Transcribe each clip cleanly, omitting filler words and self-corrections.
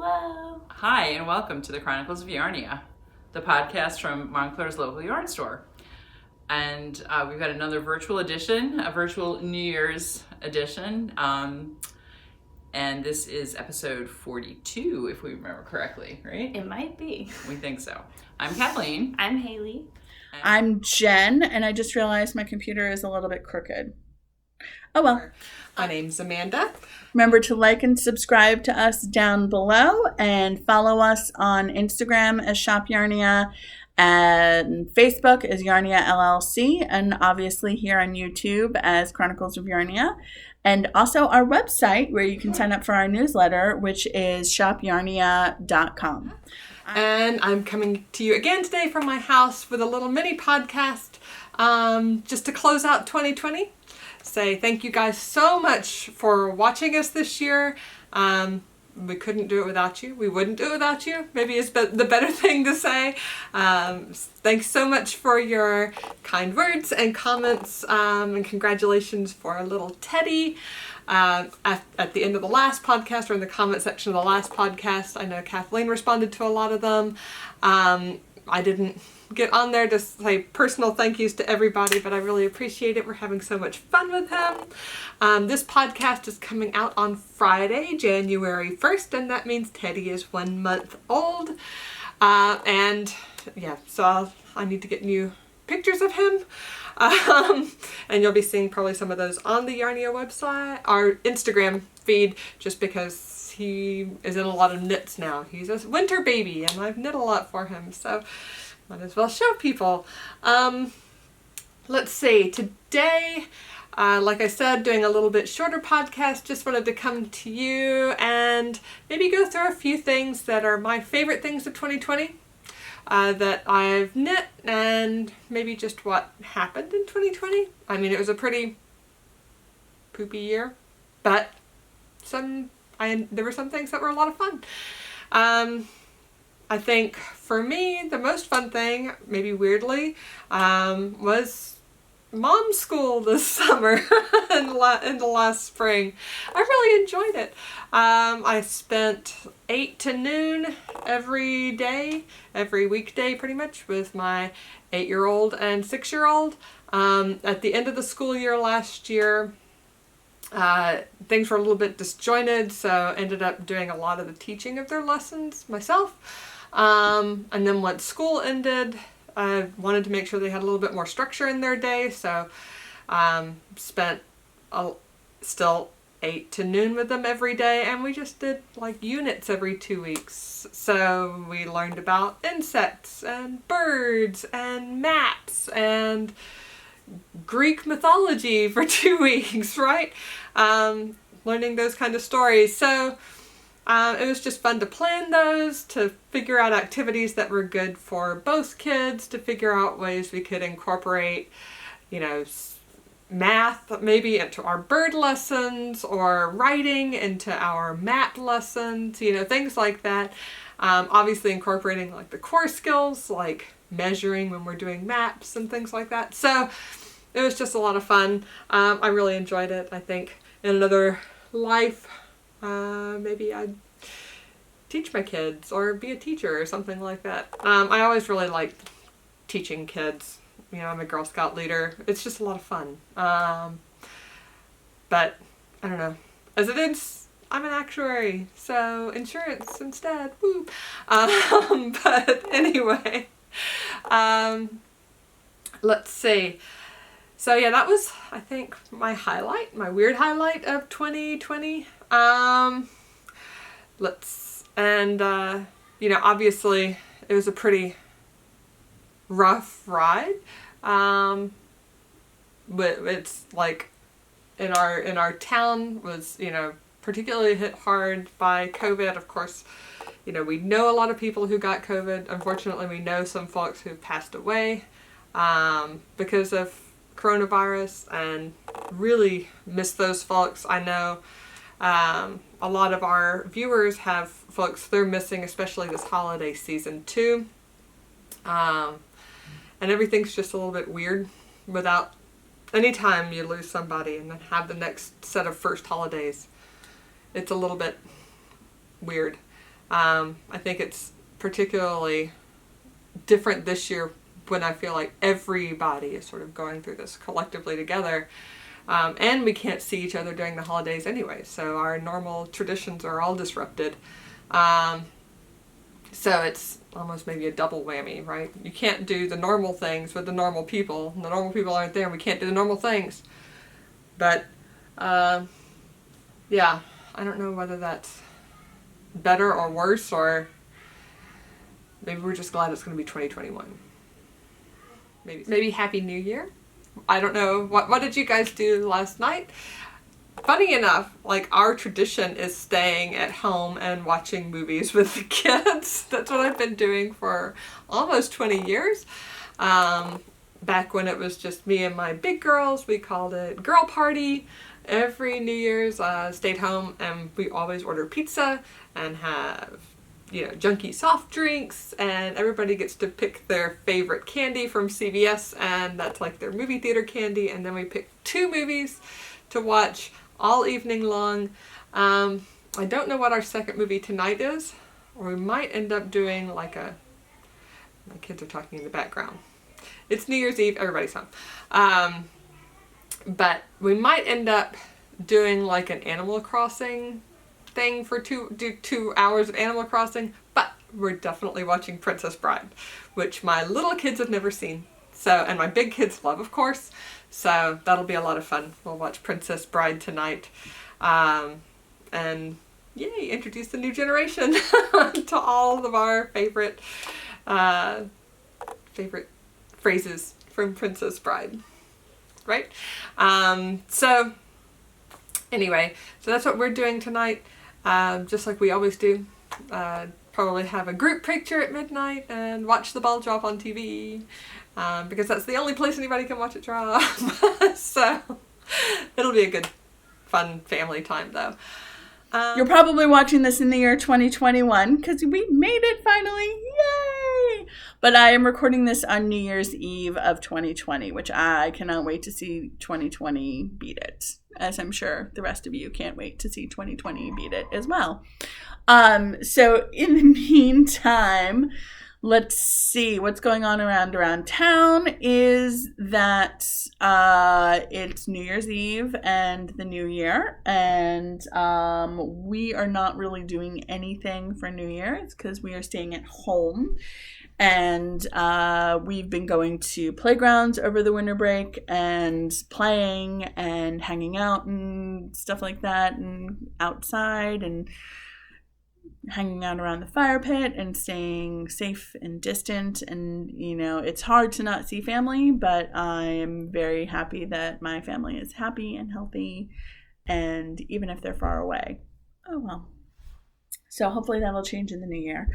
Hello. Hi, and welcome to the Chronicles of Yarnia, the podcast from Montclair's local yarn store. And we've got another virtual edition, a virtual New Year's edition. And this is episode 42, if we remember correctly, right? It might be. We think so. I'm Kathleen. I'm Haley. I'm Jen, and I just realized my computer is a little bit crooked. Oh well. My name's Amanda. Remember to like and subscribe to us down below and follow us on Instagram as Shop Yarnia and Facebook as Yarnia LLC, and obviously here on YouTube as Chronicles of Yarnia. And also our website where you can sign up for our newsletter, which is shopyarnia.com. And I'm coming to you again today from my house with a little mini podcast just to close out 2020. Say thank you guys so much for watching us this year. We couldn't do it without you. We wouldn't do it without you. Maybe it's the better thing to say. Thanks so much for your kind words and comments, and congratulations for our little Teddy. At the end of the last podcast, or in the comment section of the last podcast, I know Kathleen responded to a lot of them. I didn't get on there to say personal thank yous to everybody, but I really appreciate it. We're having so much fun with him. This podcast is coming out on Friday, January 1st, and that means Teddy is 1 month old. And yeah, so I need to get new pictures of him. And you'll be seeing probably some of those on the Yarnia website, our Instagram feed, just because he is in a lot of knits now. He's a winter baby, and I've knit a lot for him, so might as well show people. Let's see, today, like I said, doing a little bit shorter podcast, just wanted to come to you and maybe go through a few things that are my favorite things of 2020 that I've knit, and maybe just what happened in 2020. I mean, it was a pretty poopy year, but there were some things that were a lot of fun. I think for me, the most fun thing, maybe weirdly, was mom school this summer and the last spring. I really enjoyed it. I spent 8 to noon every day, every weekday pretty much, with my 8-year-old and 6-year-old. At the end of the school year last year, things were a little bit disjointed, so ended up doing a lot of the teaching of their lessons myself. And then once school ended, I wanted to make sure they had a little bit more structure in their day, so spent still 8 to noon with them every day, and we just did like units every 2 weeks. So we learned about insects and birds and maps and Greek mythology for 2 weeks, right? Learning those kind of stories. So it was just fun to plan those, to figure out activities that were good for both kids, to figure out ways we could incorporate, math maybe into our bird lessons, or writing into our map lessons, things like that. Obviously incorporating like the core skills, like measuring when we're doing maps and things like that. So it was just a lot of fun. I really enjoyed it. I think in another life, maybe I'd teach my kids or be a teacher or something like that. I always really liked teaching kids. I'm a Girl Scout leader. It's just a lot of fun. But I don't know. As it is, I'm an actuary, so insurance instead. Woo. But anyway, let's see. So yeah, that was, I think, my weird highlight of 2020. Obviously it was a pretty rough ride. But it's like in our town was, particularly hit hard by COVID. Of course, we know a lot of people who got COVID. Unfortunately, we know some folks who've passed away because of coronavirus, and really miss those folks. I know a lot of our viewers have folks they're missing, especially this holiday season too. And everything's just a little bit weird without anytime you lose somebody and then have the next set of first holidays. It's a little bit weird. I think it's particularly different this year when I feel like everybody is sort of going through this collectively together. And we can't see each other during the holidays anyway, so our normal traditions are all disrupted. So it's almost maybe a double whammy, right? You can't do the normal things with the normal people. The normal people aren't there, and we can't do the normal things. But, yeah, I don't know whether that's better or worse, or maybe we're just glad it's going to be 2021. Maybe Happy New Year? I don't know. What did you guys do last night? Funny enough, like, our tradition is staying at home and watching movies with the kids. That's what I've been doing for almost 20 years. Back when it was just me and my big girls, we called it Girl Party. Every New Year's, stayed home, and we always order pizza and have, junky soft drinks, and everybody gets to pick their favorite candy from CVS, and that's like their movie theater candy, and then we pick 2 movies to watch all evening long. I don't know what our second movie tonight is, or we might end up doing like my kids are talking in the background. It's New Year's Eve, everybody's home. But we might end up doing like an Animal Crossing thing for 2 hours of Animal Crossing, but we're definitely watching Princess Bride, which my little kids have never seen. And my big kids love, of course. So that'll be a lot of fun. We'll watch Princess Bride tonight. And yay, introduce the new generation to all of our favorite phrases from Princess Bride. Right? So anyway, so that's what we're doing tonight. Just like we always do. Probably have a group picture at midnight and watch the ball drop on TV. Because that's the only place anybody can watch it drop. So it'll be a good, fun family time, though. You're probably watching this in the year 2021 because we made it finally. Yay! But I am recording this on New Year's Eve of 2020, which I cannot wait to see 2020 beat it. As I'm sure the rest of you can't wait to see 2020 beat it as well. So in the meantime, let's see what's going on around town is that it's New Year's Eve and the New Year, and we are not really doing anything for New Year's because we are staying at home, and we've been going to playgrounds over the winter break and playing and hanging out and stuff like that, and outside and hanging out around the fire pit and staying safe and distant. And it's hard to not see family, but I'm very happy that my family is happy and healthy, and even if they're far away, oh well. So hopefully that'll change in the new year.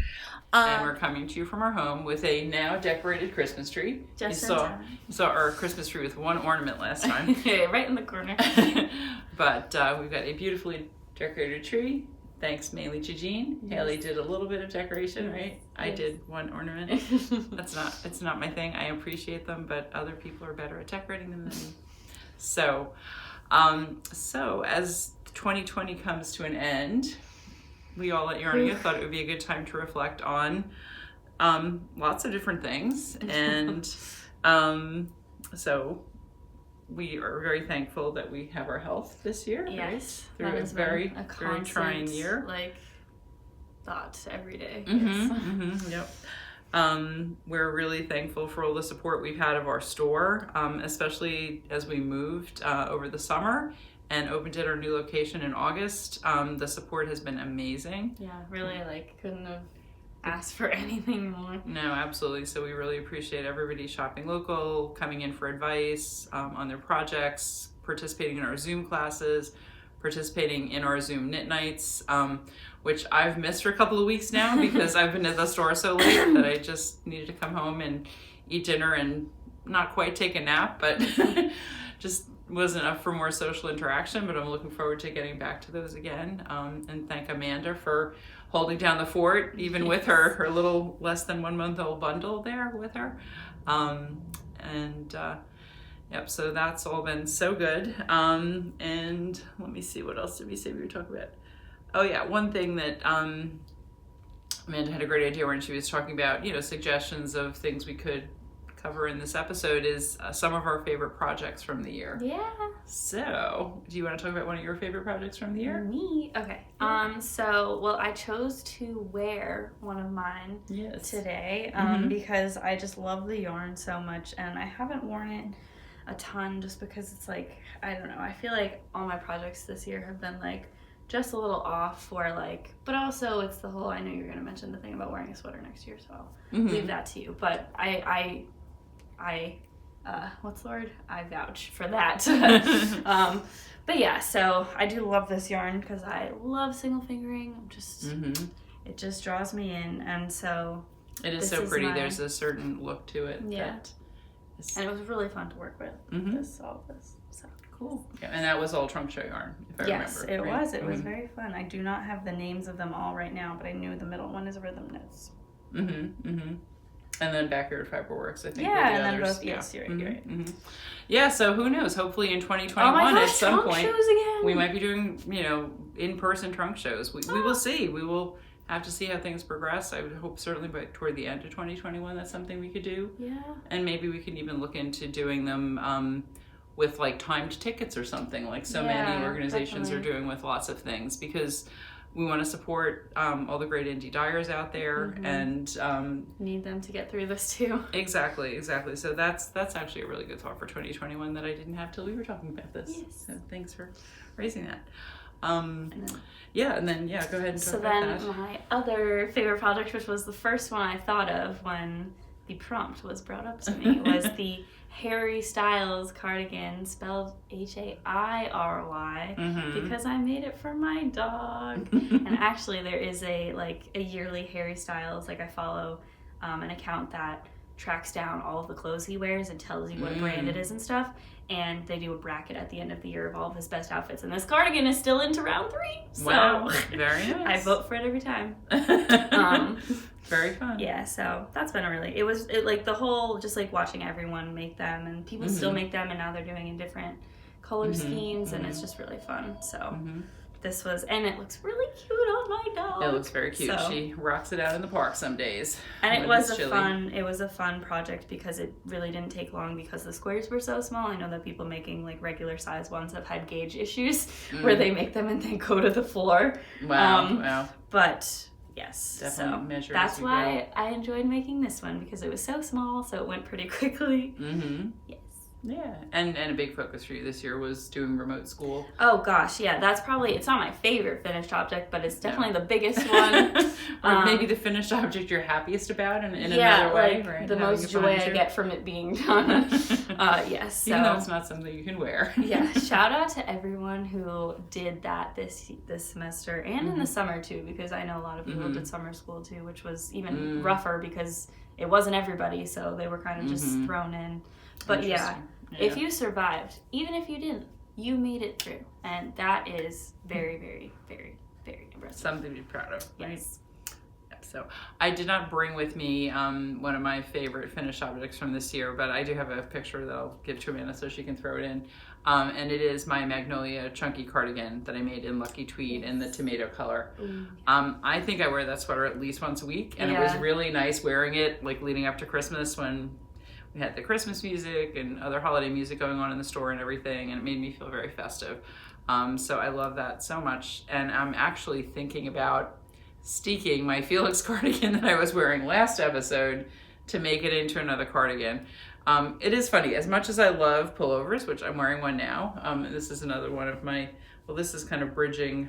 And we're coming to you from our home with a now decorated Christmas tree. You saw our Christmas tree with one ornament last time. Yeah, right in the corner. But we've got a beautifully decorated tree. Thanks mainly to Jean. Yes. Haley did a little bit of decoration, right? Yes. I did one ornament. It's not my thing. I appreciate them, but other people are better at decorating them than me. So as 2020 comes to an end, we all at Yarnia thought it would be a good time to reflect on lots of different things. And so we are very thankful that we have our health this year. Yes. Right? Through a very trying year. Thought every day. Mm-hmm, yes. Yep. We're really thankful for all the support we've had of our store, especially as we moved over the summer and opened at our new location in August. The support has been amazing. Yeah, really, couldn't have asked for anything more. No, absolutely. So we really appreciate everybody shopping local, coming in for advice on their projects, participating in our Zoom classes, participating in our Zoom knit nights, which I've missed for a couple of weeks now because I've been at the store so late that I just needed to come home and eat dinner and not quite take a nap, but just wasn't up for more social interaction. But I'm looking forward to getting back to those again, and thank Amanda for holding down the fort, even with her little less than 1 month old bundle there with her. Yep, so that's all been so good. And let me see, what else did we say we were talking about? Oh yeah, one thing that Amanda had a great idea when she was talking about, suggestions of things we could cover in this episode is some of our favorite projects from the year. Yeah. So, do you want to talk about one of your favorite projects from the year? Me? Okay. I chose to wear one of mine today because I just love the yarn so much, and I haven't worn it a ton just because it's like, I don't know, I feel like all my projects this year have been like just a little off for like, but also it's the whole, I know you're going to mention the thing about wearing a sweater next year, so I'll leave that to you. But I what's the word? I vouch for that. But yeah, so I do love this yarn because I love single fingering. It just draws me in, and so it is so pretty. There's a certain look to it. Yeah. And it was really fun to work with all of this. So cool. Yeah, and that was all trunk show yarn, if I remember. Yes, it was. It was very fun. I do not have the names of them all right now, but I knew the middle one is Rhythm Knits. And then Backyard Fiberworks, I think. Yeah, and then both. Yes, you're right. Yeah, so who knows? Hopefully in 2021 at some point shows again. we might be doing, in-person trunk shows. We will see. We will have to see how things progress. I would hope certainly by toward the end of 2021 that's something we could do. Yeah. And maybe we can even look into doing them with like timed tickets or something, like so many organizations are doing with lots of things, because we want to support all the great indie dyers out there, and need them to get through this too. Exactly. So that's actually a really good thought for 2021 that I didn't have till we were talking about this. Yes. So thanks for raising that. Go ahead and talk about that. So then my other favorite project, which was the first one I thought of when the prompt was brought up to me, was the Harry Styles cardigan, spelled Hairy, because I made it for my dog. And actually there is a yearly Harry Styles, I follow an account that tracks down all of the clothes he wears and tells you what brand it is and stuff, and they do a bracket at the end of the year of all of his best outfits, and this cardigan is still into round 3, so wow, very nice. I vote for it every time. Very fun. Yeah, so that's been the whole, just watching everyone make them, and people still make them, and now they're doing in different color schemes, and it's just really fun. So this was, and it looks really cute on my dog. It looks very cute. So, she rocks it out in the park some days. And it was a fun project because it really didn't take long because the squares were so small. I know that people making regular size ones have had gauge issues where they make them and then go to the floor. Wow. But yes, definitely so measure that's why I enjoyed making this one, because it was so small, so it went pretty quickly. Yes. Yeah, and a big focus for you this year was doing remote school. Oh gosh, yeah, that's probably, it's not my favorite finished object, but it's definitely the biggest one. Or maybe the finished object you're happiest about in another way, right? The most joy I get from it being done. Yes. So, even though it's not something you can wear. Yeah, shout out to everyone who did that this semester and in the summer too, because I know a lot of people did summer school too, which was even rougher because it wasn't everybody, so they were kind of just thrown in. But yeah, if you survived, even if you didn't, you made it through. And that is very, very, very, very impressive. Something to be proud of. Right? Yes. Yep. So I did not bring with me one of my favorite finished objects from this year, but I do have a picture that I'll give to Amanda so she can throw it in. And it is my Magnolia chunky cardigan that I made in Lucky Tweed in the tomato color. I think I wear that sweater at least once a week, and it was really nice wearing it leading up to Christmas when we had the Christmas music and other holiday music going on in the store and everything, and it made me feel very festive. So I love that so much. And I'm actually thinking about steeking my Felix cardigan that I was wearing last episode to make it into another cardigan. It is funny, as much as I love pullovers, which I'm wearing one now, this is another one of my, this is kind of bridging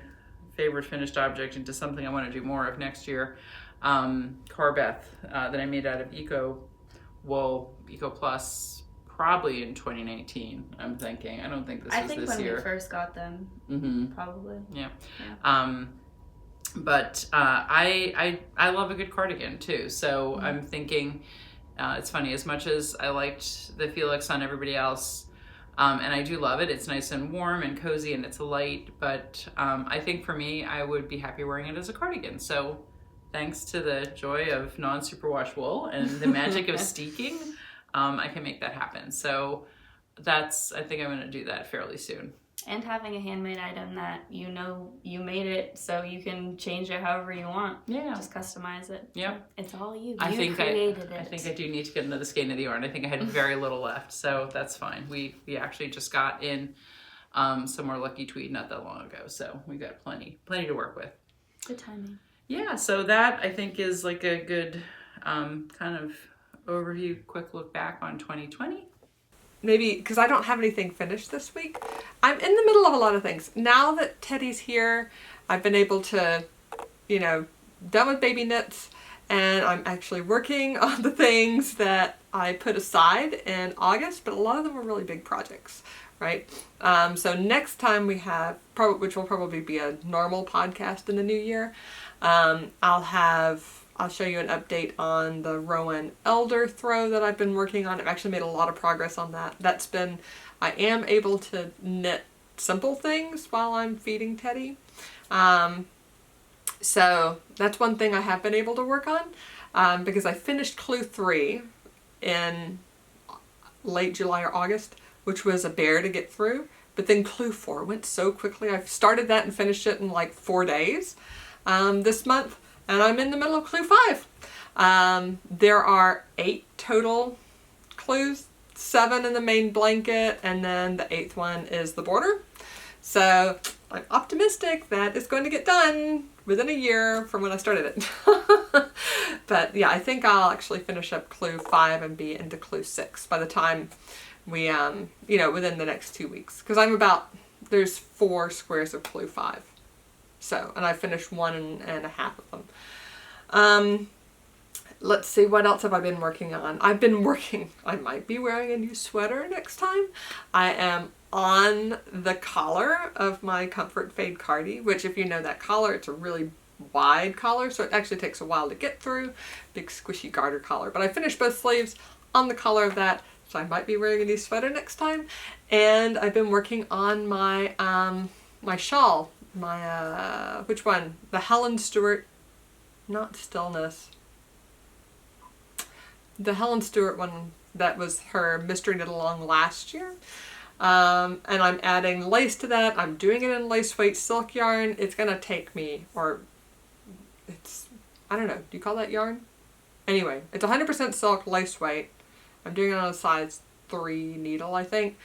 favorite finished object into something I want to do more of next year. Carbeth that I made out of Eco Plus, probably in 2019, I'm thinking. I don't think this was this year. I think when we first got them, probably. Yeah. But I love a good cardigan too, so I'm thinking, it's funny, as much as I liked the Felix on everybody else, and I do love it, it's nice and warm and cozy and it's light, but I think for me, I would be happy wearing it as a cardigan. So thanks to the joy of non-superwash wool and the magic of steeking, I can make that happen. So I think I'm going to do that fairly soon. And having a handmade item that you know you made it, so you can change it however you want. Yeah. Just customize it. Yep. It's all you. I think created it. I think I do need to get another skein of the yarn. I think I had very little left, so that's fine. We actually just got in some more lucky tweed not that long ago, so we got plenty to work with. Good timing. Yeah, so that I think is like a good kind of overview, quick look back on 2020. Maybe because I don't have anything finished this week. I'm in the middle of a lot of things. Now that Teddy's here, I've been able to, done with baby knits, and I'm actually working on the things that I put aside in August, but a lot of them are really big projects, right? So next time we have, which will probably be a normal podcast in the new year, I'll show you an update on the Rowan Elder throw that I've been working on. I've actually made a lot of progress on that. I am able to knit simple things while I'm feeding Teddy. So that's one thing I have been able to work on because I finished Clue 3 in late July or August, which was a bear to get through. But then Clue 4 went so quickly. I've started that and finished it in like 4 days this month. And I'm in the middle of Clue 5. There are 8 total clues, 7 in the main blanket, and then the 8th one is the border. So I'm optimistic that it's going to get done within a year from when I started it. But yeah, I think I'll actually finish up Clue 5 and be into Clue 6 by the time we, within the next 2 weeks. Because there's 4 squares of Clue 5. So, and I finished 1.5 of them. Let's see, what else have I been working on? I might be wearing a new sweater next time. I am on the collar of my Comfort Fade Cardi, which if you know that collar, it's a really wide collar, so it actually takes a while to get through. Big squishy garter collar. But I finished both sleeves on the collar of that, so I might be wearing a new sweater next time. And I've been working on my, my shawl. Which one? The Helen Stewart, not Stillness. The Helen Stewart one that was her Mystery Knit Along last year. And I'm adding lace to that. I'm doing it in lace weight silk yarn. It's going to take me, I don't know, do you call that yarn? Anyway, it's 100% silk lace weight. I'm doing it on a size 3 needle, I think.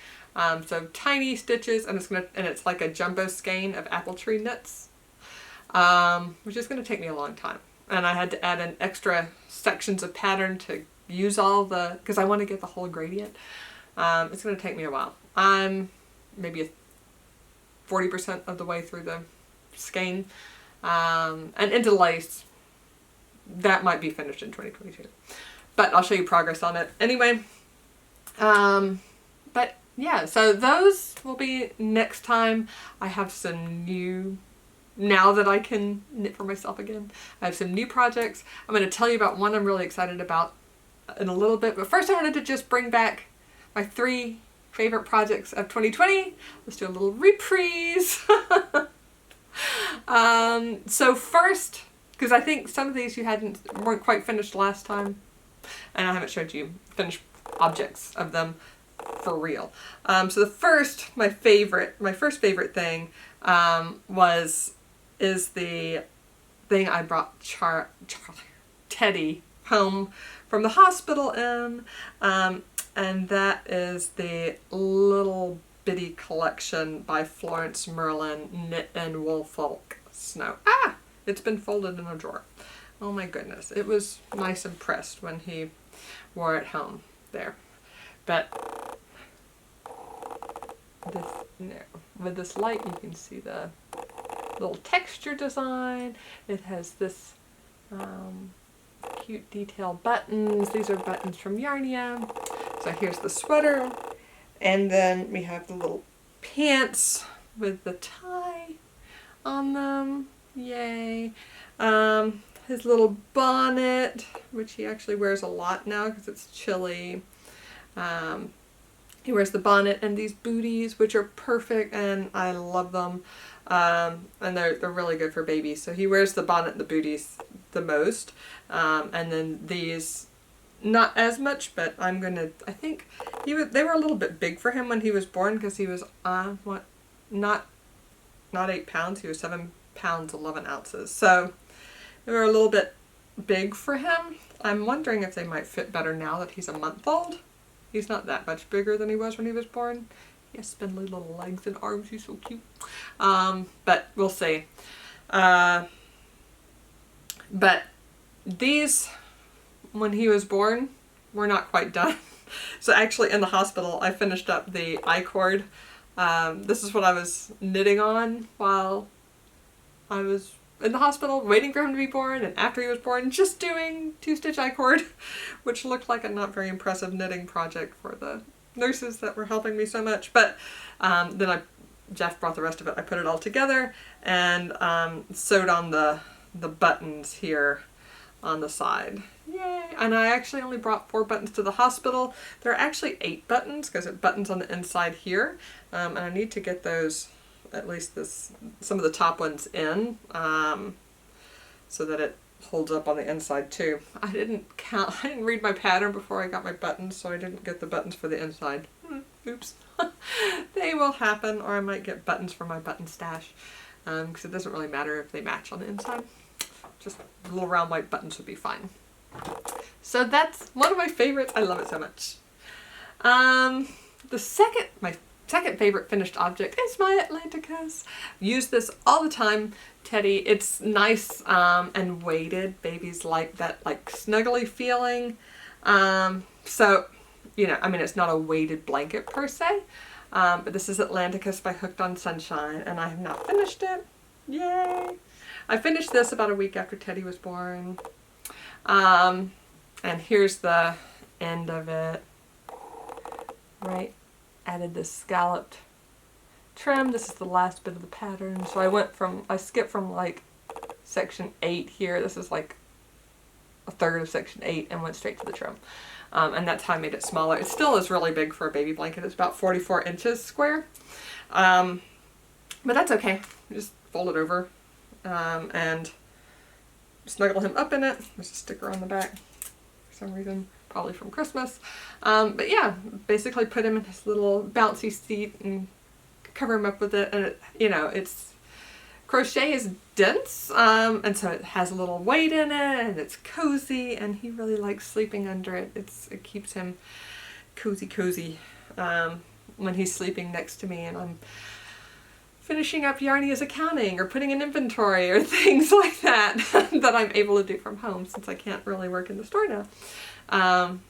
So tiny stitches, and it's like a jumbo skein of apple tree knits, which is going to take me a long time. And I had to add in extra sections of pattern to use because I want to get the whole gradient. It's going to take me a while. I'm maybe 40% of the way through the skein, and into lace. That might be finished in 2022, but I'll show you progress on it anyway. But yeah, so those will be next time. I have some new, now that I can knit for myself again, I have some new projects. I'm going to tell you about one I'm really excited about in a little bit. But first I wanted to just bring back my 3 favorite projects of 2020. Let's do a little reprise. So first, because I think some of these weren't quite finished last time, and I haven't showed you finished objects of them for real. So my first favorite thing is the thing I brought Teddy home from the hospital in, and that is the little bitty collection by Florence Merlin, Knit in Woolfolk Snow. It's been folded in a drawer. Oh my goodness, it was nice and pressed when he wore it home there. But with this light you can see the little texture design. It has this cute detail buttons. These are buttons from Yarnia. So here's the sweater, and then we have the little pants with the tie on them. Yay. His little bonnet, which he actually wears a lot now because it's chilly. He wears the bonnet and these booties, which are perfect, and I love them. And they're really good for babies. So he wears the bonnet and the booties the most. And then these, not as much, but I think they were a little bit big for him when he was born, because he was, not 8 pounds. He was 7 pounds 11 ounces. So they were a little bit big for him. I'm wondering if they might fit better now that he's a month old. He's not that much bigger than he was when he was born. He has spindly little legs and arms. He's so cute. But we'll see. But these, when he was born, were not quite done. So actually in the hospital, I finished up the I-cord. This is what I was knitting on while I was in the hospital, waiting for him to be born, and after he was born, just doing 2-stitch I-cord, which looked like a not very impressive knitting project for the nurses that were helping me so much. But then Jeff brought the rest of it. I put it all together and sewed on the buttons here on the side. Yay! And I actually only brought 4 buttons to the hospital. There are actually 8 buttons because it buttons on the inside here, and I need to get those, at least some of the top ones in, so that it holds up on the inside too. I didn't read my pattern before I got my buttons, so I didn't get the buttons for the inside. Oops. They will happen, or I might get buttons for my button stash, because it doesn't really matter if they match on the inside. Just little round white buttons would be fine. So that's one of my favorites. I love it so much. My second favorite finished object is my Atlanticus. Use this all the time, Teddy. It's nice and weighted. Babies like that, like snuggly feeling. So, you know, I mean, it's not a weighted blanket per se, but this is Atlanticus by Hooked on Sunshine, and I have not finished it. Yay! I finished this about a week after Teddy was born. And here's the end of it. Right? Added this scalloped trim. This is the last bit of the pattern. So I skipped from like section 8 here. This is like a third of section 8 and went straight to the trim. And that's how I made it smaller. It still is really big for a baby blanket. It's about 44 inches square. But that's okay. Just fold it over and snuggle him up in it. There's a sticker on the back for some reason, probably from Christmas. But yeah, basically put him in his little bouncy seat and cover him up with it. And it's crochet is dense, and so it has a little weight in it, and it's cozy, and he really likes sleeping under it. It keeps him cozy when he's sleeping next to me, and I'm finishing up Yarnia's accounting or putting in inventory or things like that that I'm able to do from home, since I can't really work in the store now,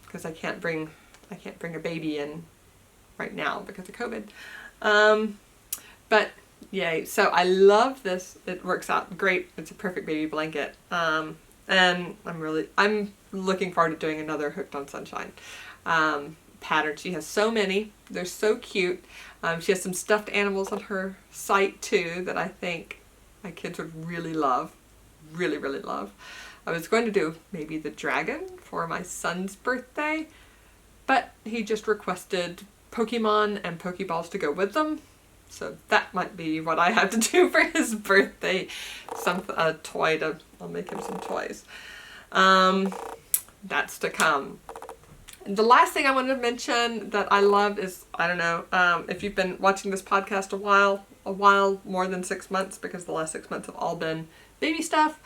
because I can't bring a baby in right now because of COVID. But yay, so I love this. It works out great. It's a perfect baby blanket. And I'm looking forward to doing another Hooked on Sunshine pattern. She has so many. They're so cute. She has some stuffed animals on her site too that I think my kids would really love. Really, really love. I was going to do maybe the dragon for my son's birthday, but he just requested Pokemon and Pokeballs to go with them. So that might be what I have to do for his birthday. I'll make him some toys. That's to come. The last thing I wanted to mention that I love is, I don't know, if you've been watching this podcast a while, more than 6 months, because the last 6 months have all been baby stuff,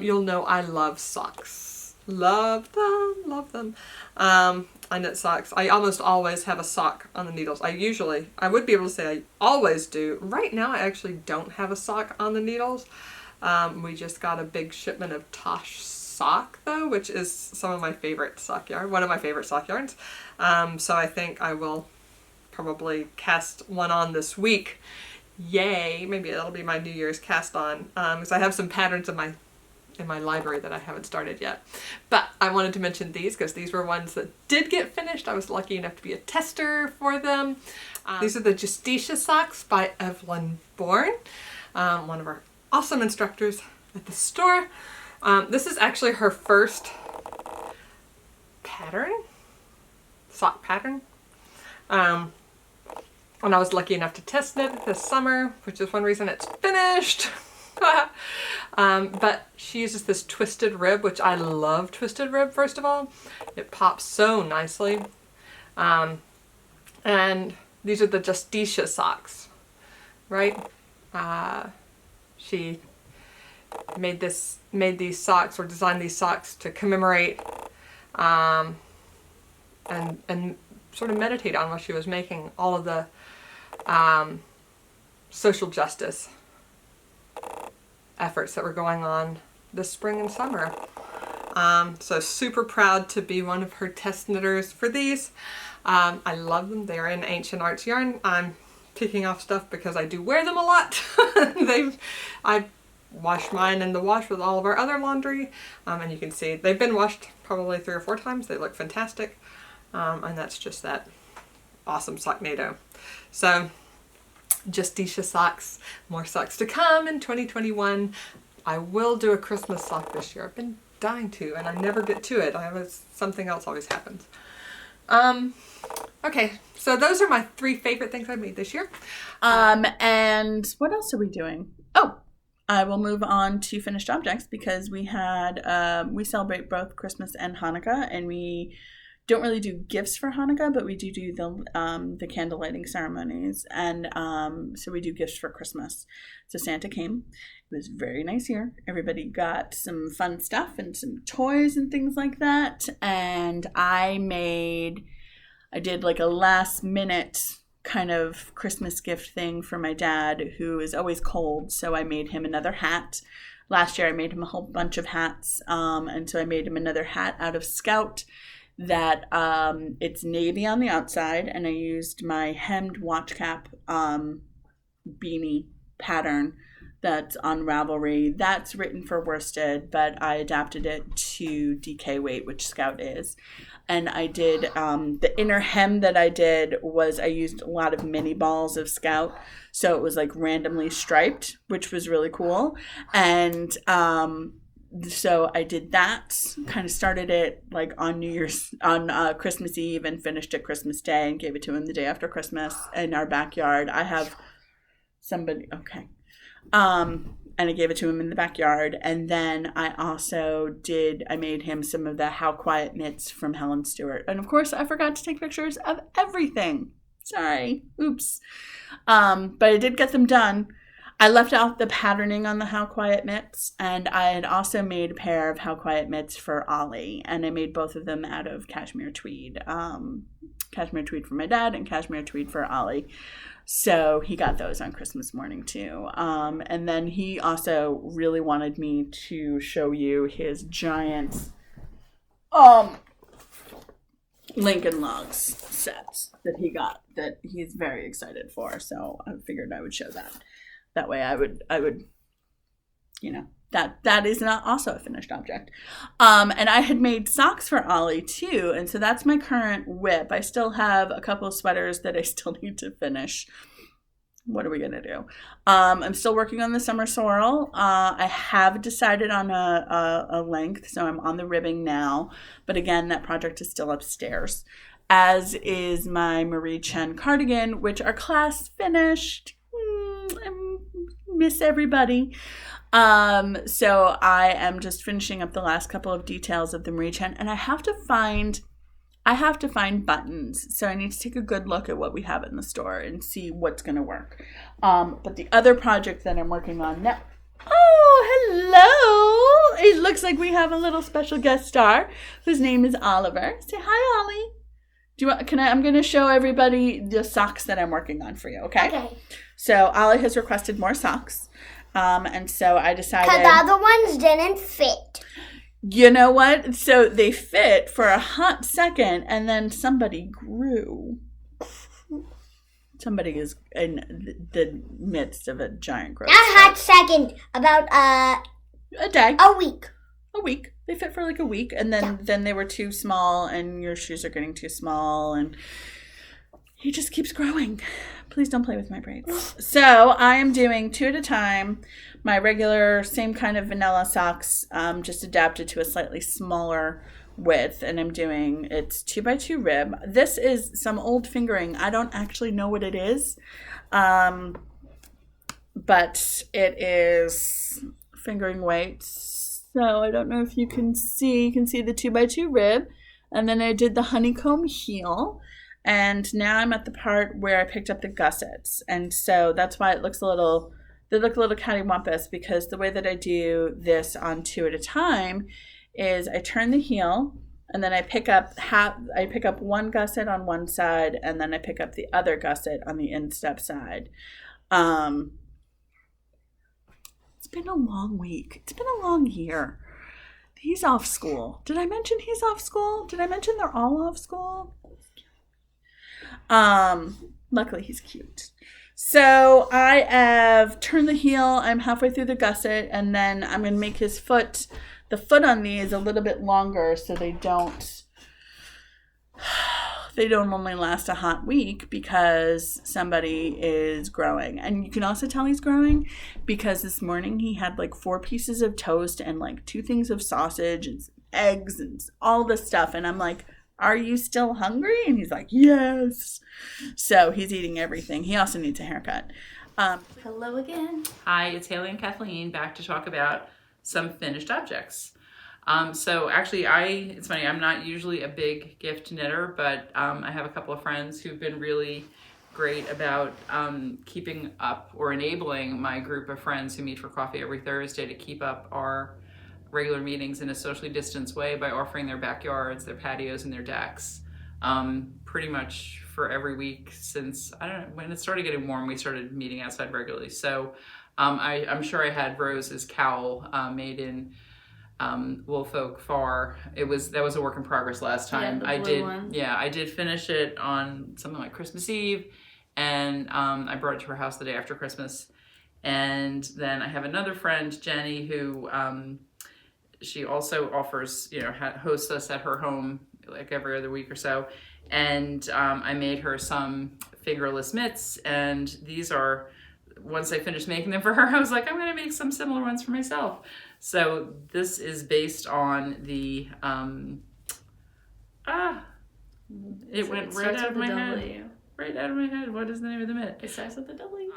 you'll know I love socks. Love them. I knit socks. I almost always have a sock on the needles. I would be able to say I always do. Right now I actually don't have a sock on the needles. We just got a big shipment of Tosh sock though, which is one of my favorite sock yarns. So I think I will probably cast one on this week. Yay! Maybe that'll be my New Year's cast on, because I have some patterns in my library that I haven't started yet. But I wanted to mention these because these were ones that did get finished. I was lucky enough to be a tester for them. These are the Justitsia Socks by Evelyn Bourne, one of our awesome instructors at the store. This is actually her first sock pattern. And I was lucky enough to test it this summer, which is one reason it's finished. But she uses this twisted rib, which I love twisted rib, first of all. It pops so nicely. And these are the Justitsia Socks. right? She made these socks, or designed these socks to commemorate and sort of meditate on what she was making, all of the social justice efforts that were going on this spring and summer. So super proud to be one of her test knitters for these. I love them. They're in Ancient Arts yarn. I'm picking off stuff because I do wear them a lot. I wash mine in the wash with all of our other laundry, and you can see they've been washed probably 3 or 4 times. They look fantastic, and that's just that awesome socknado. So Justicia Socks, more socks to come in 2021. I will do a Christmas sock this year. I've been dying to, and I never get to it. Something else always happens. Okay, so those are my 3 favorite things I made this year. And what else are we doing? Oh, I will move on to finished objects, because we celebrate both Christmas and Hanukkah, and we don't really do gifts for Hanukkah, but we do the candle lighting ceremonies, and so we do gifts for Christmas. So Santa came. It was a very nice year. Everybody got some fun stuff and some toys and things like that, and I did like a last minute kind of Christmas gift thing for my dad, who is always cold, so I made him another hat. Last year I made him a whole bunch of hats, and so I made him another hat out of Scout that it's navy on the outside, and I used my hemmed watch cap beanie pattern that's on Ravelry. That's written for worsted, but I adapted it to DK weight, which Scout is. And I did, the inner hem that I did was, I used a lot of mini balls of Scout. So it was like randomly striped, which was really cool. And so I did that, kind of started it like on Christmas Eve and finished it Christmas Day, and gave it to him the day after Christmas in our backyard. I have somebody, okay. And I gave it to him in the backyard. And then I made him some of the How Quiet Mitts from Helen Stewart. And of course, I forgot to take pictures of everything. Sorry. Oops. But I did get them done. I left out the patterning on the How Quiet Mitts, and I had also made a pair of How Quiet Mitts for Ollie, and I made both of them out of cashmere tweed. Cashmere tweed for my dad and cashmere tweed for Ollie. So he got those on Christmas morning too. And then he also really wanted me to show you his giant Lincoln Logs sets that he got, that he's very excited for. So I figured I would show that. That way I would, that is not also a finished object. And I had made socks for Ollie too. And so that's my current whip. I still have a couple of sweaters that I still need to finish. What are we going to do? I'm still working on the summer sorrel. I have decided on a length, so I'm on the ribbing now. But again, that project is still upstairs, as is my Marie Chen cardigan, which our class finished. I miss everybody. So I am just finishing up the last couple of details of the Marie Chen, and I have to find buttons. So I need to take a good look at what we have in the store and see what's going to work. But the other project that I'm working on now. Oh, hello. It looks like we have a little special guest star whose name is Oliver. Say hi, Ollie. I'm going to show everybody the socks that I'm working on for you, okay? Okay. So Ollie has requested more socks. And so I decided, because the other ones didn't fit. You know what? So they fit for a hot second, and then somebody grew. Somebody is in the midst of a giant growth. Not hot second, about a day. A week. A week. They fit for like a week, and then they were too small, and your shoes are getting too small, and he just keeps growing. Please don't play with my braids. So I am doing 2 at a time. My regular, same kind of vanilla socks, just adapted to a slightly smaller width. And I'm doing, it's 2x2 rib. This is some old fingering. I don't actually know what it is. But it is fingering weights. So I don't know if you can see. You can see the 2x2 rib. And then I did the honeycomb heel. And now I'm at the part where I picked up the gussets. And so that's why they look a little cattywampus, because the way that I do this on 2 at a time is I turn the heel and then I pick up one gusset on one side and then I pick up the other gusset on the instep side. It's been a long week. It's been a long year. He's off school. Did I mention he's off school? Did I mention they're all off school? Luckily he's cute. So I have turned the heel. I'm halfway through the gusset, and then I'm going to make his foot, the foot on these a little bit longer so they don't only last a hot week because somebody is growing. And you can also tell he's growing because this morning he had like 4 pieces of toast and like 2 things of sausage and eggs and all this stuff. And I'm like, are you still hungry? And he's like, yes. So he's eating everything. He also needs a haircut. Hello again. Hi, it's Haley and Kathleen back to talk about some finished objects. So actually it's funny, I'm not usually a big gift knitter, but I have a couple of friends who've been really great about keeping up or enabling my group of friends who meet for coffee every Thursday to keep up our regular meetings in a socially distanced way by offering their backyards, their patios, and their decks. Pretty much for every week since, I don't know, when it started getting warm, we started meeting outside regularly. So I'm sure I had Rose's cowl made in Woolfolk Far. That was a work in progress last time. Yeah, the blue one. Yeah, I did finish it on something like Christmas Eve, and I brought it to her house the day after Christmas. And then I have another friend, Jenny, who she also offers, hosts us at her home like every other week or so. And I made her some fingerless mitts, and these are, once I finished making them for her, I was like, I'm going to make some similar ones for myself. So this is based on the, it went right out of my head. Right out of my head. What is the name of the mitt? It starts with the W.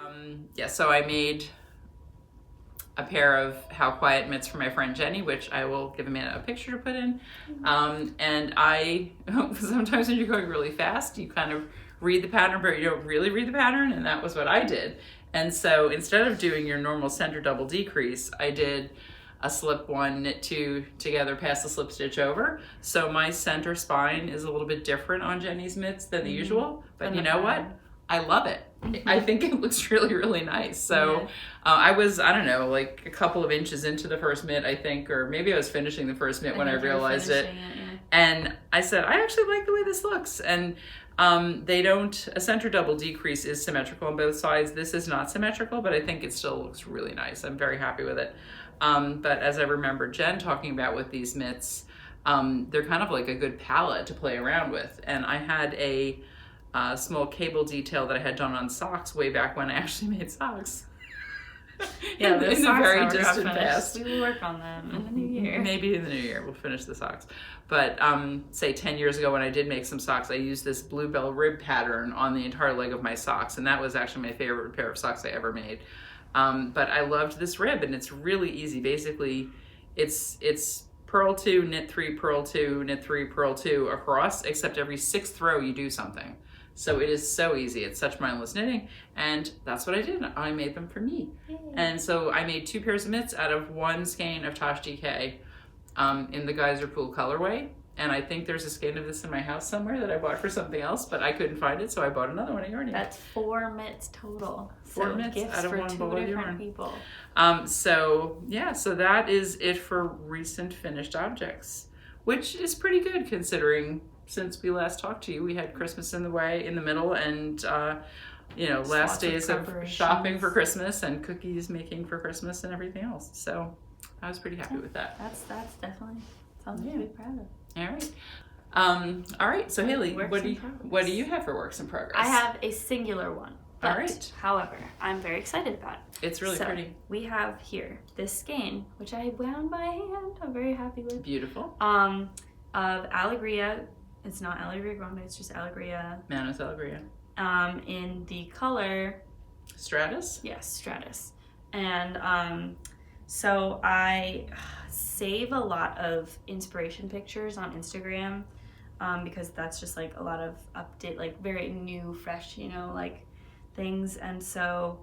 So I made a pair of How Quiet mitts for my friend Jenny, which I will give a picture to put in. And sometimes when you're going really fast, you kind of read the pattern, but you don't really read the pattern, and that was what I did. And so instead of doing your normal center double decrease, I did a slip 1, knit 2 together, pass the slip stitch over. So my center spine is a little bit different on Jenny's mitts than the usual, but you know what? I love it. I think it looks really, really nice. So I was, I don't know, like a couple of inches into the first mitt, I think, or maybe I was finishing the first mitt when I realized it. And I said, I actually like the way this looks. And a center double decrease is symmetrical on both sides. This is not symmetrical, but I think it still looks really nice. I'm very happy with it. But as I remember Jen talking about with these mitts, they're kind of like a good palette to play around with. And I had a small cable detail that I had done on socks way back when I actually made socks. Yeah, in the very distant past. We will work on them in the new year. Maybe in the new year we'll finish the socks. But say 10 years ago when I did make some socks, I used this bluebell rib pattern on the entire leg of my socks, and that was actually my favorite pair of socks I ever made. But I loved this rib, and it's really easy. Basically, it's purl 2, knit 3, purl 2, knit 3, purl 2 across, except every 6th row you do something. So it is so easy. It's such mindless knitting, and that's what I did. I made them for me. Yay. And so I made 2 pairs of mitts out of 1 skein of Tosh DK in the Geyser Pool colorway. And I think there's a skein of this in my house somewhere that I bought for something else, but I couldn't find it, so I bought another one at Yarnia. That's 4 mitts total. 4 mitts gifts out of for 1 ball of yarn. People. So that is it for recent finished objects, which is pretty good considering since we last talked to you, we had Christmas in the middle, and last days of shopping for Christmas and cookies making for Christmas and everything else. So I was pretty happy with that. That's definitely something to be proud of. All right. So Haley, what do you have for works in progress? I have a singular one. But, all right. However, I'm very excited about it. It's really pretty. We have here this skein, which I wound by hand. I'm very happy with. Beautiful. Of Allegria. It's not Allegria Grande, it's just Allegria. Manos Allegria. In the color Stratus? Yes, Stratus. And so I save a lot of inspiration pictures on Instagram because that's just like a lot of update, like very new, fresh, you know, like things. And so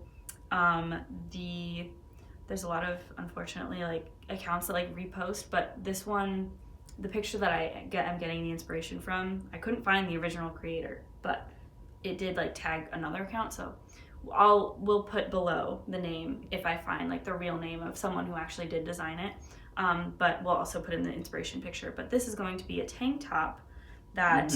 there's a lot of, unfortunately, like accounts that like repost, but this one, the picture that I'm getting the inspiration from, I couldn't find the original creator, but it did like tag another account, so we'll put below the name if I find like the real name of someone who actually did design it, but we'll also put in the inspiration picture. But this is going to be a tank top that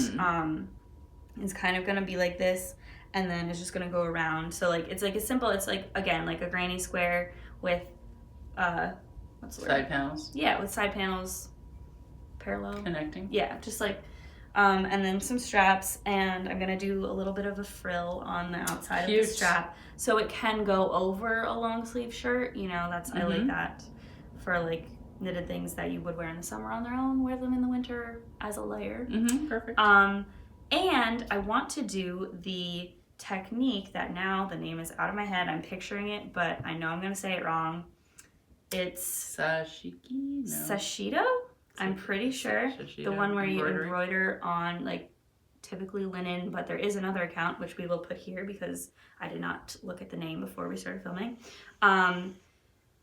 is kind of going to be like this, and then it's just going to go around. So like it's like a simple, it's like, again, like a granny square with what's the word? Side panels. Yeah, with side panels parallel. Connecting. Yeah, just like and then some straps, and I'm gonna do a little bit of a frill on the outside of the strap, so it can go over a long sleeve shirt. You know, that's I like that for like knitted things that you would wear in the summer on their own, wear them in the winter as a layer. Perfect. And I want to do the technique that now the name is out of my head. I'm picturing it, but I know I'm gonna say it wrong. It's Sashido? I'm pretty sure. The one where you embroider on like typically linen, but there is another account which we will put here because I did not look at the name before we started filming,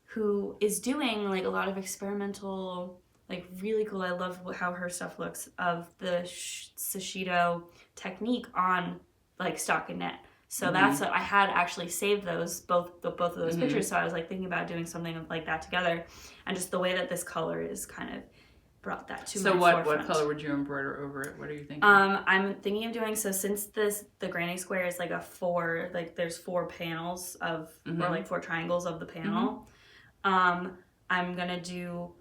who is doing like a lot of experimental, like really cool, I love how her stuff looks, of the Sashido technique on like stockinette. So that's what I had actually saved those, both of those pictures. So I was like thinking about doing something like that together, and just the way that this color is kind of brought that to my forefront. So what color would you embroider over it? What are you thinking? I'm thinking of doing, so since the granny square is like there's 4 panels of, or like 4 triangles of the panel, I'm gonna do,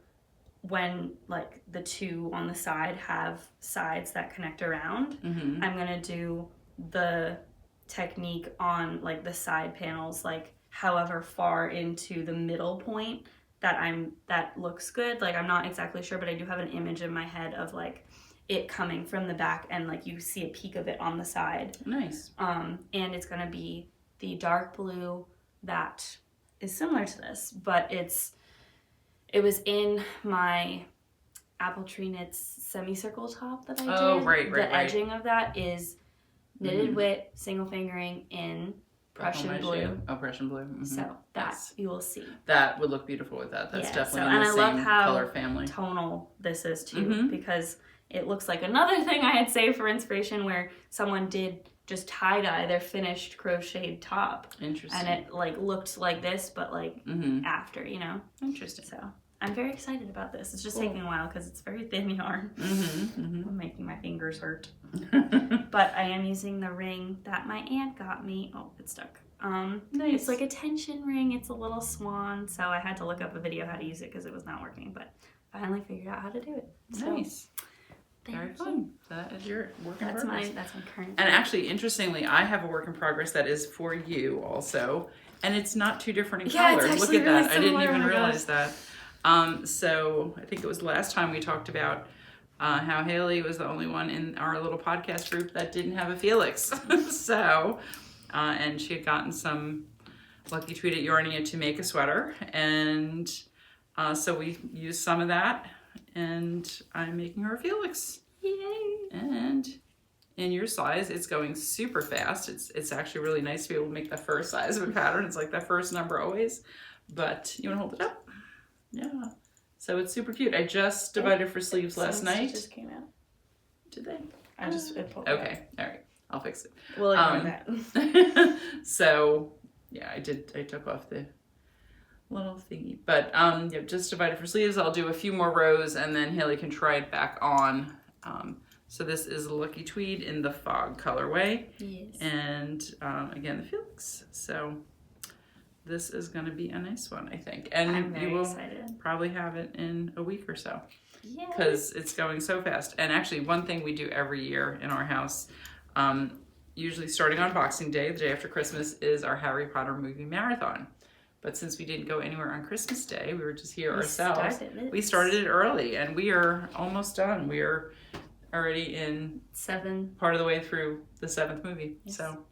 when like the 2 on the side have sides that connect around, I'm gonna do the technique on like the side panels, like however far into the middle point that looks good. Like I'm not exactly sure, but I do have an image in my head of like it coming from the back, and like you see a peek of it on the side. Nice. And it's gonna be the dark blue that is similar to this, but it was in my Apple Tree Knits semicircle top that I did. Oh, right. The edging of that is knitted with single fingering in Prussian blue. Oh, Prussian blue. So that you will see. That would look beautiful with that. That's definitely in and the I same love how color family. Tonal this is too, because it looks like another thing I had saved for inspiration where someone did just tie-dye their finished crocheted top. Interesting. And it like looked like this, but like after, you know? Interesting. So I'm very excited about this. It's just taking a while because it's very thin yarn. I'm making my fingers hurt. But I am using the ring that my aunt got me. Oh, it's stuck. Nice. It's like a tension ring. It's a little swan. So I had to look up a video how to use it because it was not working. But finally figured out how to do it. So, nice. Very fun. That is your work in progress. That's my current. And actually, interestingly, I have a work in progress that is for you also. And it's not too different in color. It's Look at really that. I didn't similar. even realize that. So I think it was last time we talked about how Haley was the only one in our little podcast group that didn't have a Felix. So, and she had gotten some lucky tweet at Yarnia to make a sweater. And so we used some of that, and I'm making her a Felix. Yay! And in your size, it's going super fast. It's actually really nice to be able to make the first size of a pattern. It's like that first number always. But you want to hold it up? Yeah. So it's super cute. I just divided for sleeves last night. Just came out. Did they? I just pulled it Okay. All right. I'll fix it. We'll ignore that. So yeah, I took off the little thingy, but just divided for sleeves. I'll do a few more rows, and then Haley can try it back on. So this is Lucky Tweed in the Fog colorway. Yes. And again, the Felix. So this is going to be a nice one, I think. And I'm very you will excited. probably have it in a week or so. Yeah. Because it's going so fast. And actually, one thing we do every year in our house, usually starting on Boxing Day, the day after Christmas, is our Harry Potter movie marathon. But since we didn't go anywhere on Christmas Day, we were just here ourselves. We started it early, and we are almost done. We are already in 7. part of the way through the 7th movie. Yes. So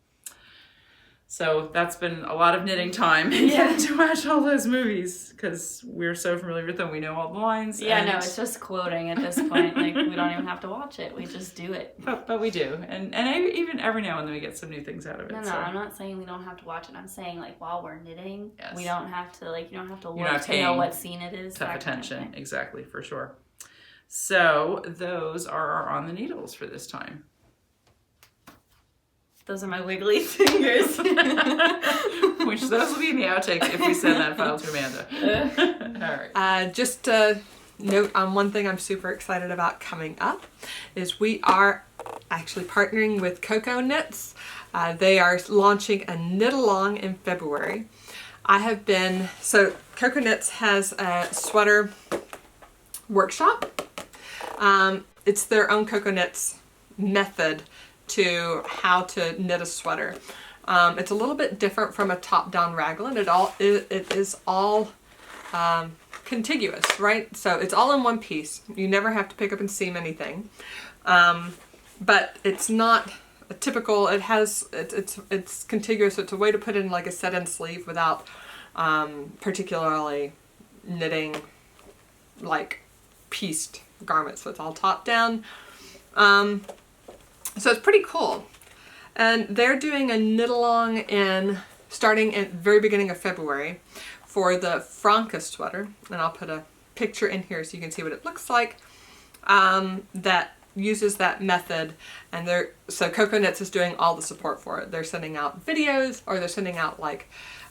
So that's been a lot of knitting time to watch all those movies because we're so familiar with them. We know all the lines. Yeah, no, it's just quoting at this point. Like, we don't even have to watch it. We just do it. But we do. And even every now and then we get some new things out of it. No, I'm not saying we don't have to watch it. I'm saying, like, while we're knitting, we don't have to, like, you don't have to look to know what scene it is. Tough attention. Exactly, for sure. So those are our On the Needles for this time. Those are my wiggly fingers. Which those will be in the outtakes if we send that file to Amanda. All right. Just to note on one thing I'm super excited about coming up is we are actually partnering with Coco Knits. They are launching a knit along in February. So Coco Knits has a sweater workshop. It's their own Coco Knits method to how to knit a sweater. It's a little bit different from a top-down raglan. It is all contiguous, right? So it's all in one piece. You never have to pick up and seam anything. But it's not a typical. It's contiguous. So it's a way to put in like a set-in sleeve without particularly knitting like pieced garments. So it's all top-down. So it's pretty cool. And they're doing a knit along starting at the very beginning of February for the Franca sweater. And I'll put a picture in here so you can see what it looks like. That uses that method. And so Coco Knits is doing all the support for it. They're sending out videos, or they're sending out like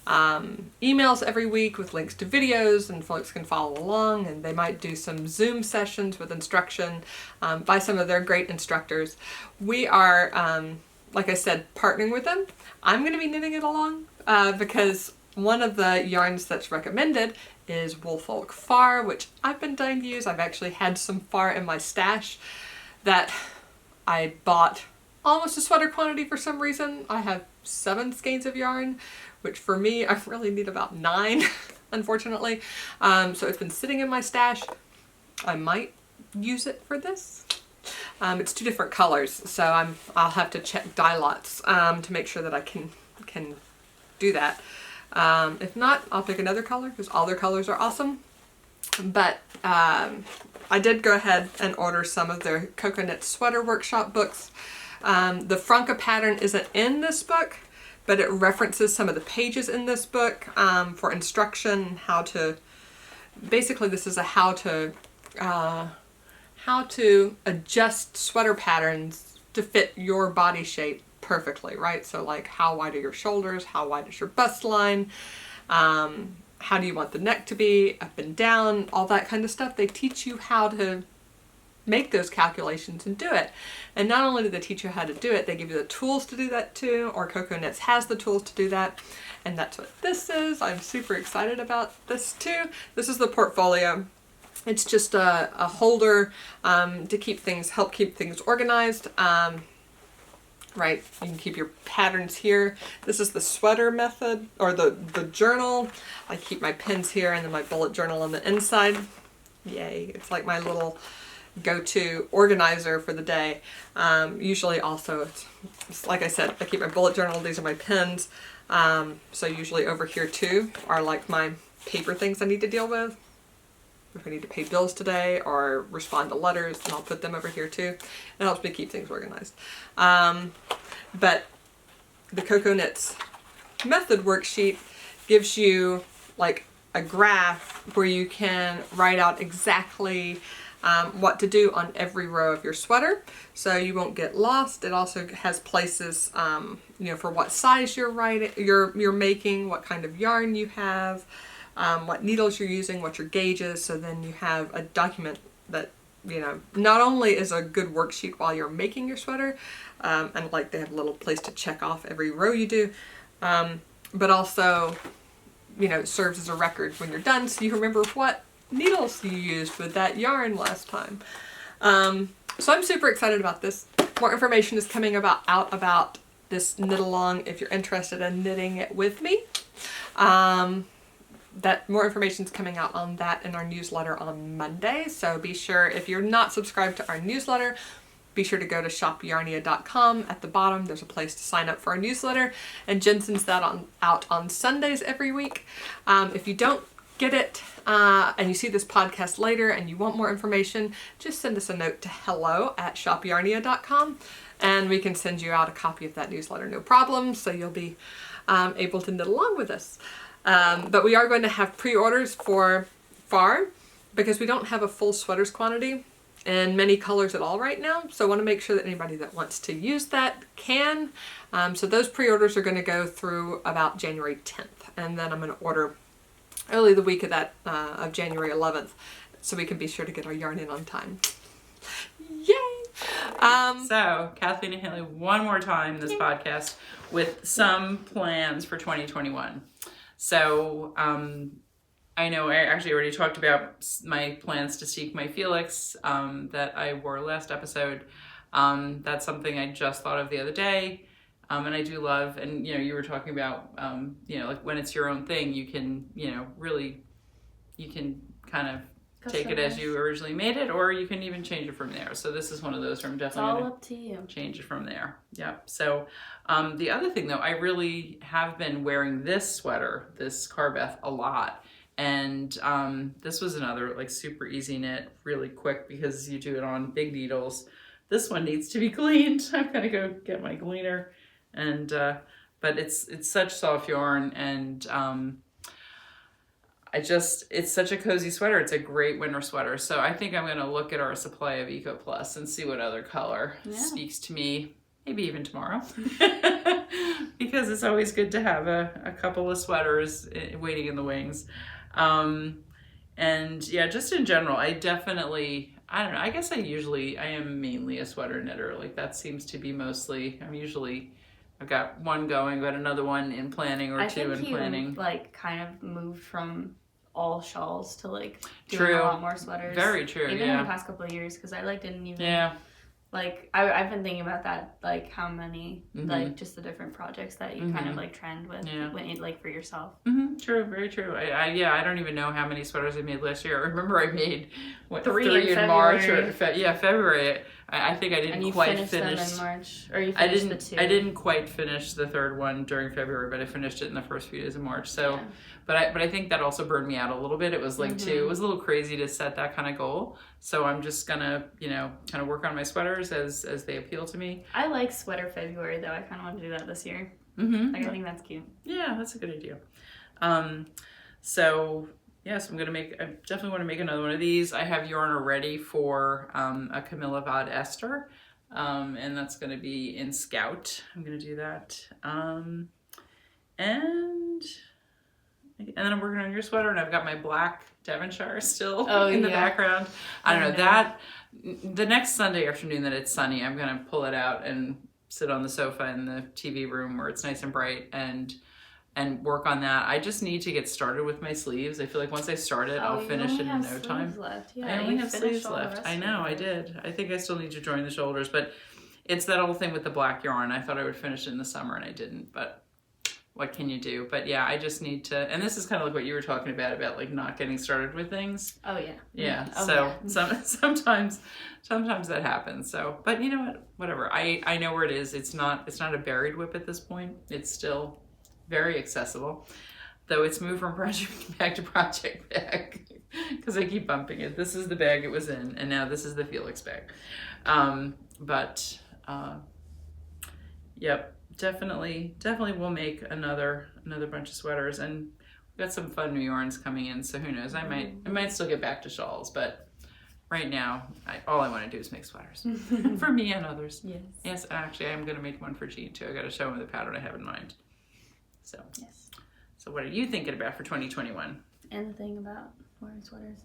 emails every week with links to videos, and folks can follow along, and they might do some Zoom sessions with instruction by some of their great instructors. We are, like I said, partnering with them. I'm going to be knitting it along because one of the yarns that's recommended is Woolfolk Far, which I've been dying to use. I've actually had some Far in my stash that I bought almost a sweater quantity for some reason. I have 7 skeins of yarn, which for me, I really need about 9, unfortunately. So it's been sitting in my stash. I might use it for this. It's 2 different colors, so I'll have to check dye lots to make sure that I can do that. If not, I'll pick another color because all their colors are awesome. But I did go ahead and order some of their Coco Knit sweater workshop books. The Franca pattern isn't in this book, but it references some of the pages in this book for instruction, basically this is a how to adjust sweater patterns to fit your body shape perfectly, right? So like how wide are your shoulders, how wide is your bust line, how do you want the neck to be, up and down, all that kind of stuff. They teach you how to make those calculations and do it. And not only do they teach you how to do it, they give you the tools to do that too, or Coco Knits has the tools to do that. And that's what this is. I'm super excited about this too. This is the portfolio. It's just a holder to help keep things organized. Right, you can keep your patterns here. This is the sweater method, or the journal. I keep my pins here and then my bullet journal on the inside. Yay, it's like my little go-to organizer for the day. Usually also, it's like I said, I keep my bullet journal, these are my pins. So usually over here too are like my paper things I need to deal with. If I need to pay bills today or respond to letters, then I'll put them over here too. It helps me keep things organized. But the Coco Knits method worksheet gives you like a graph where you can write out exactly what to do on every row of your sweater, so you won't get lost. It also has places, for what size you're making, what kind of yarn you have, what needles you're using, what your gauge is. So then you have a document that not only is a good worksheet while you're making your sweater, and like they have a little place to check off every row you do, but also serves as a record when you're done, so you remember what needles you used with that yarn last time. So I'm super excited about this. More information is coming out about this knit along if you're interested in knitting it with me. That more information is coming out on that in our newsletter on Monday. So be sure, if you're not subscribed to our newsletter, be sure to go to shopyarnia.com. At the bottom, there's a place to sign up for our newsletter, and Jen sends that out on Sundays every week. If you don't get it and you see this podcast later and you want more information, just send us a note to hello@shopyarnia.com, and we can send you out a copy of that newsletter, no problem, so you'll be able to knit along with us. But we are going to have pre-orders for Far, because we don't have a full sweaters quantity in many colors at all right now, so I want to make sure that anybody that wants to use that can. So those pre-orders are going to go through about January 10th, and then I'm going to order early the week of that of January 11th, so we can be sure to get our yarn in on time. Yay! So Kathleen and Haley, one more time this podcast with some plans for 2021. So I know I actually already talked about my plans to seek my Felix that I wore last episode. That's something I just thought of the other day. And I do love, and you were talking about, like when it's your own thing, you can, really, you can kind of take it as you originally made it, or you can even change it from there. So this is one of those where I'm definitely it's all up to you. Change it from there. Yep. So the other thing though, I really have been wearing this sweater, this Carbeth, a lot. And this was another like super easy knit, really quick because you do it on big needles. This one needs to be cleaned. I'm gonna go get my gleaner. And but it's such soft yarn, and it's such a cozy sweater. It's a great winter sweater. So I think I'm gonna look at our supply of Eco Plus and see what other color speaks to me, maybe even tomorrow. Because it's always good to have a couple of sweaters waiting in the wings. And yeah, just in general, I don't know, I guess I am mainly a sweater knitter. Like that seems to be mostly, I've got one going, got another one in planning, or two in planning. Like kind of moved from all shawls to like doing a lot more sweaters. Very true. Even in the past couple of years, because I like didn't even like I've been thinking about that, like how many like just the different projects that you kind of like trend with when like for yourself. True, very true. I don't even know how many sweaters I made last year. I remember I made three in March or February. I think I didn't quite finish them in March, or you finished the two. I didn't quite finish the third one during February, but I finished it in the first few days of March. So, but I think that also burned me out a little bit. It was like it was a little crazy to set that kind of goal. So I'm just gonna kind of work on my sweaters as they appeal to me. I like sweater February though. I kind of want to do that this year. I think that's cute. Yeah, that's a good idea. So yes, I definitely want to make another one of these. I have yarn already for a Camilla Vad Ester, and that's going to be in Scout. I'm going to do that. And then I'm working on your sweater, and I've got my black Devonshire still in the background. I don't know. That the next Sunday afternoon that it's sunny, I'm going to pull it out and sit on the sofa in the TV room where it's nice and bright and work on that. I just need to get started with my sleeves. I feel like once I start it, I'll finish it in no time. I only have sleeves left. I know, I did. I think I still need to join the shoulders, but it's that old thing with the black yarn. I thought I would finish it in the summer and I didn't, but what can you do? But yeah, I just need to, and this is kind of like what you were talking about like not getting started with things. Oh yeah. Yeah. Sometimes that happens. So, but you know what? Whatever. I know where it is. It's not a buried whip at this point. It's still very accessible, though it's moved from project bag to project bag because I keep bumping it. This is the bag it was in, and now this is the Felix bag. Yep, definitely we'll make another bunch of sweaters, and we've got some fun new yarns coming in. So who knows? I might still get back to shawls, but right now, all I want to do is make sweaters for me and others. Yes. Actually, I'm going to make one for Jean too. I got to show him the pattern I have in mind. So, yes. So what are you thinking about for 2021? Anything about wearing sweaters?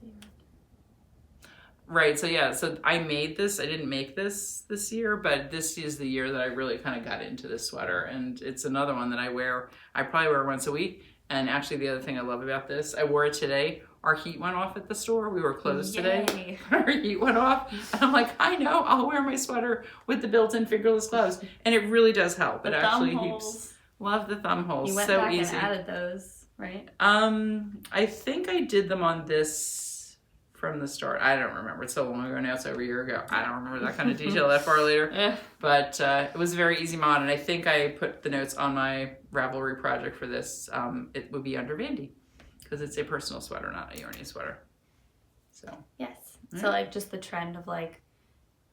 Right. So yeah. So I made this. I didn't make this year, but this is the year that I really kind of got into this sweater, and it's another one that I wear. I probably wear once a week. And actually, the other thing I love about this, I wore it today. Our heat went off at the store. We were closed today. Our heat went off. And I'm like, I know. I'll wear my sweater with the built-in fingerless gloves, and it really does help. It actually keeps. Love the thumb holes. You went so back easy. And added those, right? I think I did them on this from the start. I don't remember. It's so long ago now. It's over a year ago. I don't remember that kind of detail that far later. But it was a very easy mod, and I think I put the notes on my Ravelry project for this. It would be under Vandy because it's a personal sweater, not a Yarnia sweater. So yes. So like just the trend of like,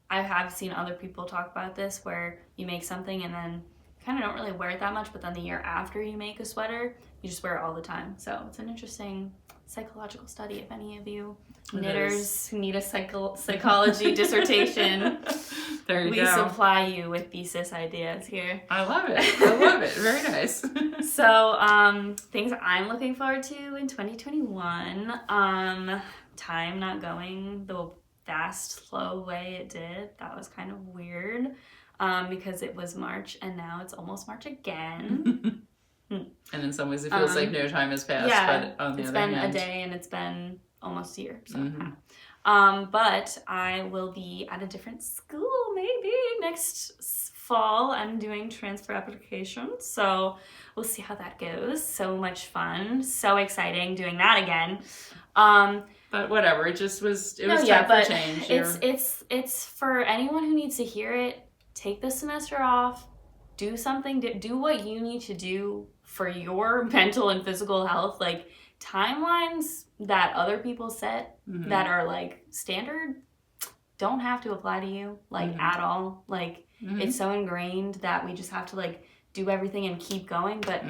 I have seen other people talk about this where you make something and then kind of don't really wear it that much, but then the year after you make a sweater, you just wear it all the time. So it's an interesting psychological study. If any of you knitters who need a psychology dissertation, there you we go. Supply you with thesis ideas here. I love it. I love it. Very nice. So things I'm looking forward to in 2021. Time not going the fast, slow way it did. That was kind of weird. Because it was March and now it's almost March again. And in some ways it feels like no time has passed. Yeah, but on the it's other been hand, a day and it's been almost a year. So, Mm-hmm. But I will be at a different school maybe next fall. I'm doing transfer applications, so we'll see how that goes. So much fun, so exciting doing that again. But whatever, it was time for change. It's for anyone who needs to hear it. Take the semester off, do something, do what you need to do for your mental and physical health. Like timelines that other people set that are like standard don't have to apply to you like at all. Like it's so ingrained that we just have to like do everything and keep going. But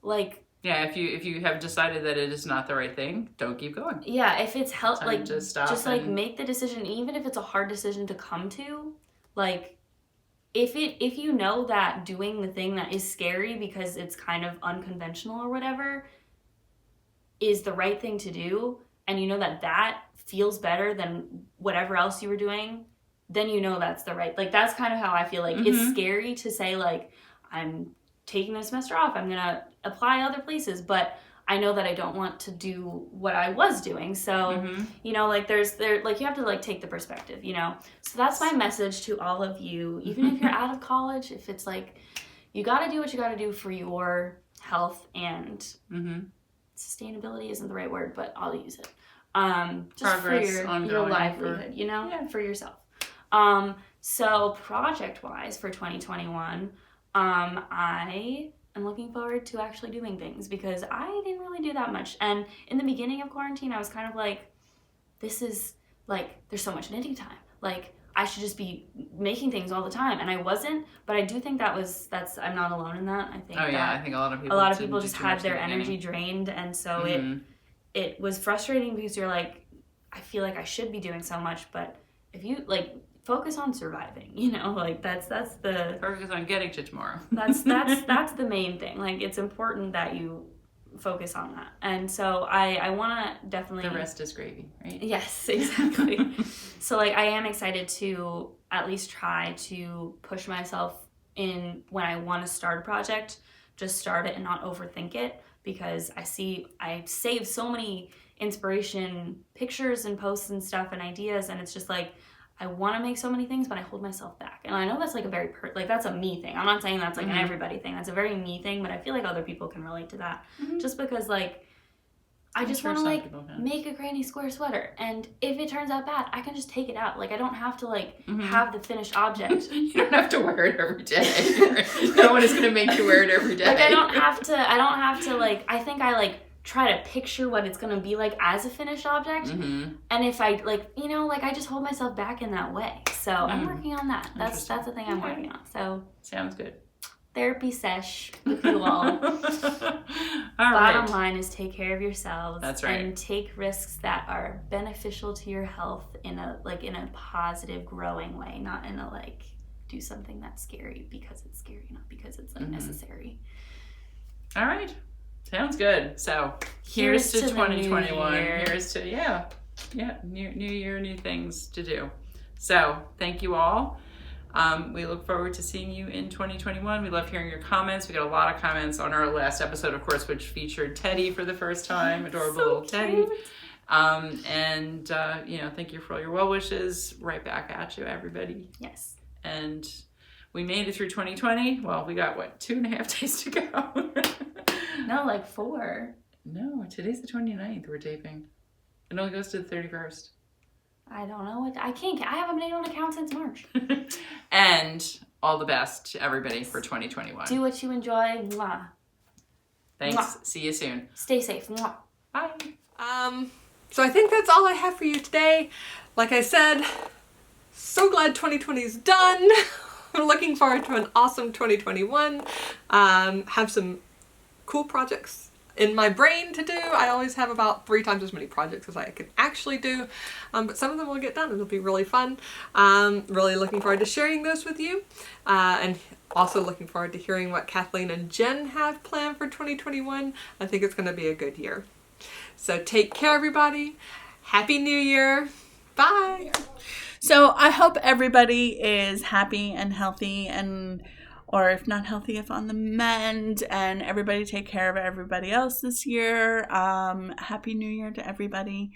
like, yeah, if you have decided that it is not the right thing, don't keep going. Yeah, if it's like just like make the decision, even if it's a hard decision to come to, like if you know that doing the thing that is scary because it's kind of unconventional or whatever is the right thing to do, and you know that feels better than whatever else you were doing, then you know that's the right, like that's kind of how I feel. Like it's scary to say like I'm taking the semester off, I'm gonna apply other places, but I know that I don't want to do what I was doing. So, you know, like you have to like take the perspective, you know? So that's my message to all of you, even if you're out of college, if it's like, you got to do what you got to do for your health and sustainability isn't the right word, but I'll use it. Just Progress, for your livelihood, you know, for yourself. So project wise for 2021, I'm looking forward to actually doing things because I didn't really do that much. And in the beginning of quarantine, I was kind of like, this is like, there's so much knitting time. Like, I should just be making things all the time. And I wasn't, but I do think I'm not alone in that. I think I think a lot of people just had their energy drained. And so it was frustrating because you're like, I feel like I should be doing so much, but if you like, focus on surviving, you know, like that's the focus on getting to tomorrow. that's the main thing. Like it's important that you focus on that. And so I want to definitely, the rest is gravy, right? Yes, exactly. So like I am excited to at least try to push myself in when I want to start a project, just start it and not overthink it, because I save so many inspiration pictures and posts and stuff and ideas, and it's just like I want to make so many things, but I hold myself back. And I know that's like a very, that's a me thing. I'm not saying that's like an everybody thing. That's a very me thing, but I feel like other people can relate to that. Just because like, I just want to like make a granny square sweater. And if it turns out bad, I can just take it out. Like I don't have to like have the finished object. You don't have to wear it every day. No one is going to make you wear it every day. Like I don't have to like, I think I like try to picture what it's going to be like as a finished object. And if I like, you know, like I just hold myself back in that way. So I'm working on that. That's the thing I'm working on. So sounds good. Therapy sesh with you all. Bottom line is take care of yourselves. That's right. And take risks that are beneficial to your health in a positive, growing way, not in a like do something that's scary because it's scary, not because it's unnecessary. All right. Sounds good. So here's to 2021. Here's to new year, new things to do. So thank you all. We look forward to seeing you in 2021. We love hearing your comments. We got a lot of comments on our last episode, of course, which featured Teddy for the first time. Adorable so little Teddy. Thank you for all your well wishes. Right back at you, everybody. Yes. And we made it through 2020. Well, we got 2.5 days to go. No, like 4. No, today's the 29th. We're taping. It only goes to the 31st. I don't know what I haven't been able to count since March. And all the best to everybody for 2021. Do what you enjoy. Mwah. Thanks. Mwah. See you soon. Stay safe. Mwah. Bye. So I think that's all I have for you today. Like I said, so glad 2020 is done. I'm looking forward to an awesome 2021. Have some cool projects in my brain to do. I always have about 3 times as many projects as I can actually do, but some of them will get done. It'll be really fun. Really looking forward to sharing those with you, and also looking forward to hearing what Kathleen and Jen have planned for 2021. I think it's going to be a good year. So take care, everybody. Happy New Year. Bye. So I hope everybody is happy and healthy, and or if not healthy, if on the mend, and everybody take care of everybody else this year. Happy New Year to everybody,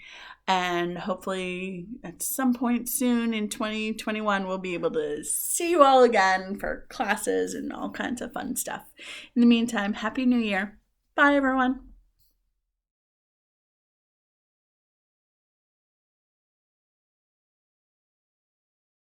and hopefully at some point soon in 2021 we'll be able to see you all again for classes and all kinds of fun stuff. In the meantime, Happy New Year. Bye, everyone.